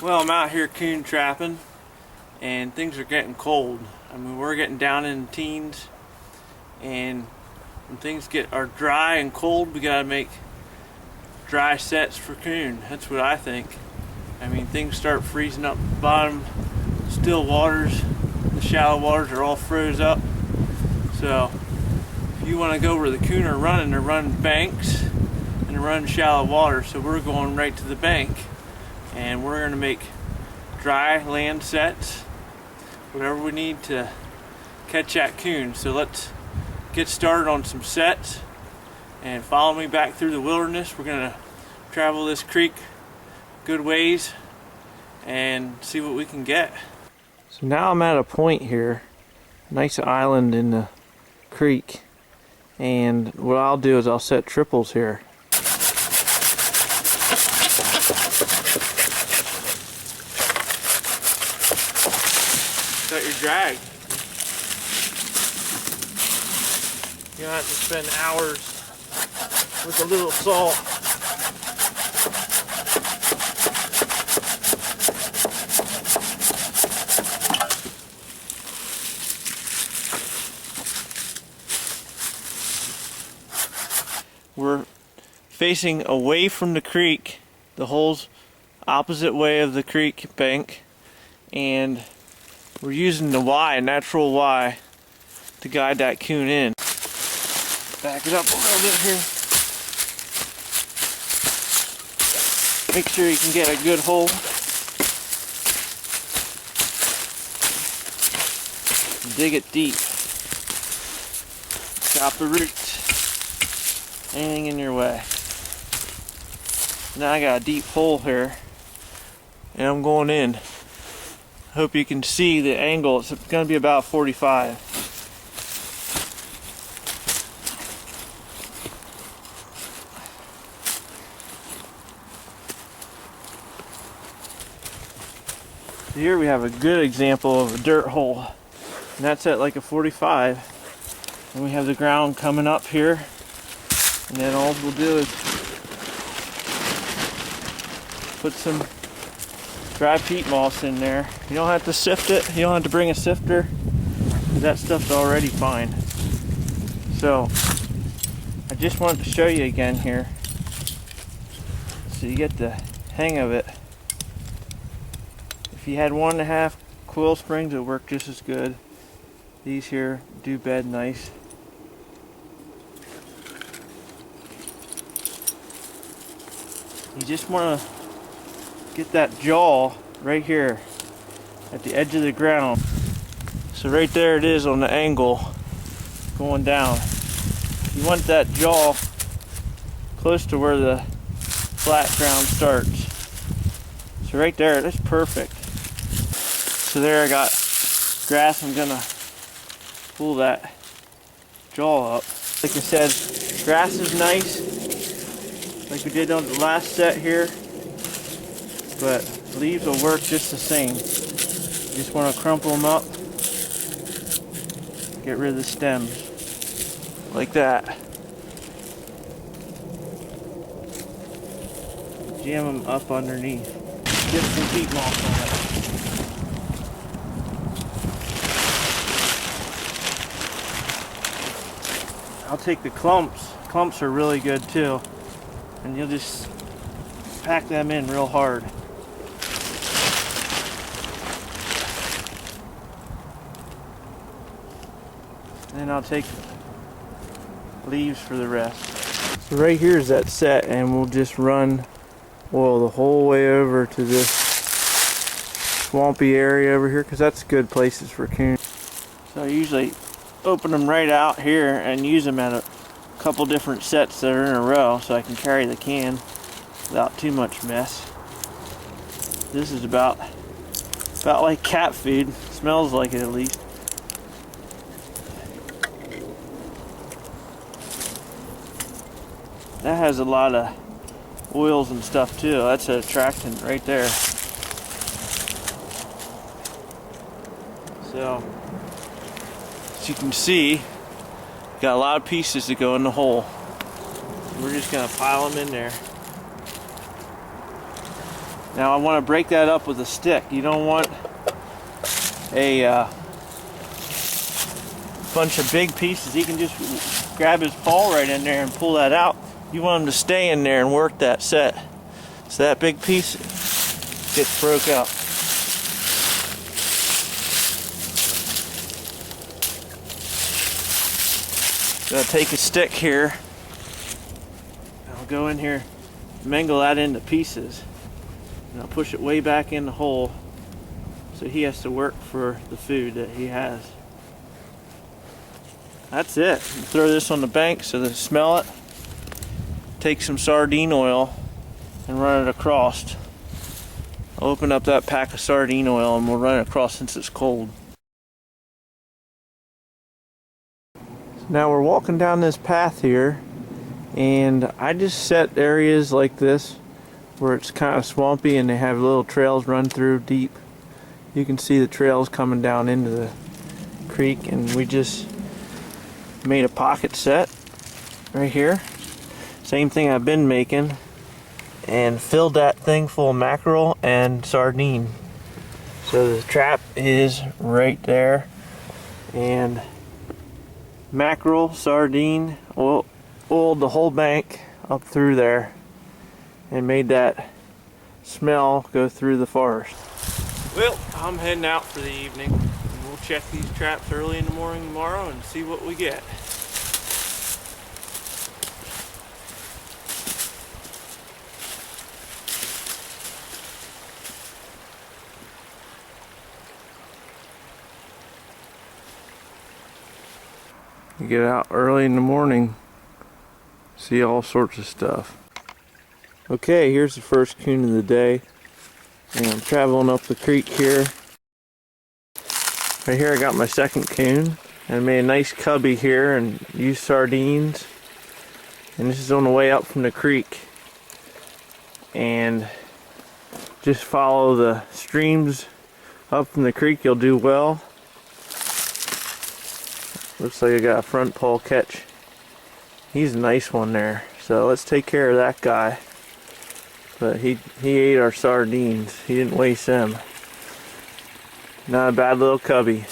Well, I'm out here coon trapping and things are getting cold. I mean, we're getting down in the teens, and when things are dry and cold, we gotta make dry sets for coon. That's what I think. I mean, things start freezing up the bottom. Still waters, the shallow waters are all froze up. So if you want to go where the coon are running, they're running banks and they're running shallow water. So we're going right to the bank, and we're going to make dry land sets, whatever we need to catch that coon. So let's get started on some sets and follow me back through the wilderness. We're going to travel this creek good ways and see what we can get. So now I'm at a point here, nice island in the creek, and what I'll do is I'll set triples here. Set your drag. You don't have to spend hours with a little salt. We're facing away from the creek. The hole's opposite way of the creek bank, and we're using the Y, natural Y, to guide that coon in. Back it up a little bit here. Make sure you can get a good hole. Dig it deep. Chop the roots. Anything in your way. Now I got a deep hole here, and I'm going in. Hope you can see the angle. It's going to be about 45. Here we have a good example of a dirt hole, and that's at like a 45. And we have the ground coming up here, and then all we'll do is put some dry peat moss in there. You don't have to sift it. You don't have to bring a sifter. That stuff's already fine. So I just wanted to show you again here, so you get the hang of it. If you had 1.5 coil springs, it would work just as good. These here do bed nice. You just want to get that jaw right here at the edge of the ground. So right there it is on the angle going down. You want that jaw close to where the flat ground starts. So right there, that's perfect. So there I got grass. I'm gonna pull that jaw up. Like I said, grass is nice, like we did on the last set here, but leaves will work just the same. You just want to crumple them up, get rid of the stems, like that. Jam them up underneath. Get some peat moss on it. I'll take the clumps. Clumps are really good too. And you'll just pack them in real hard. And then I'll take leaves for the rest. So right here is that set, and we'll just run oil the whole way over to this swampy area over here, because that's good places for coon. So I usually open them right out here and use them at a couple different sets that are in a row, so I can carry the can without too much mess. This is about like cat food. Smells like it, at least. That has a lot of oils and stuff too. That's an attractant right there. So As you can see, got a lot of pieces to go in the hole. We're just gonna pile them in there. Now I want to break that up with a stick. You don't want a bunch of big pieces. He can just grab his paw right in there and pull that out. You want him to stay in there and work that set. So that big piece gets broke out. Gonna take a stick here. I'll go in here, mangle that into pieces, and I'll push it way back in the hole so he has to work for the food that he has. That's it. Throw this on the bank so they smell it. Take some sardine oil and run it across. I'll open up that pack of sardine oil and we'll run it across since it's cold. Now we're walking down this path here, and I just set areas like this where it's kind of swampy and they have little trails run through deep. You can see the trails coming down into the creek, and we just made a pocket set right here. Same thing I've been making, and filled that thing full of mackerel and sardine. So the trap is right there, and mackerel, sardine, oiled the whole bank up through there and made that smell go through the forest. Well, I'm heading out for the evening, and we'll check these traps early in the morning tomorrow and see what we get. You get out early in the morning, see all sorts of stuff. Okay, here's the first coon of the day, and I'm traveling up the creek here. Right here I got my second coon, and I made a nice cubby here and used sardines. And this is on the way up from the creek. And just follow the streams up from the creek, you'll do well. Looks like I got a front paw catch. He's a nice one there. So let's take care of that guy. But he ate our sardines. He didn't waste them. Not a bad little cubby.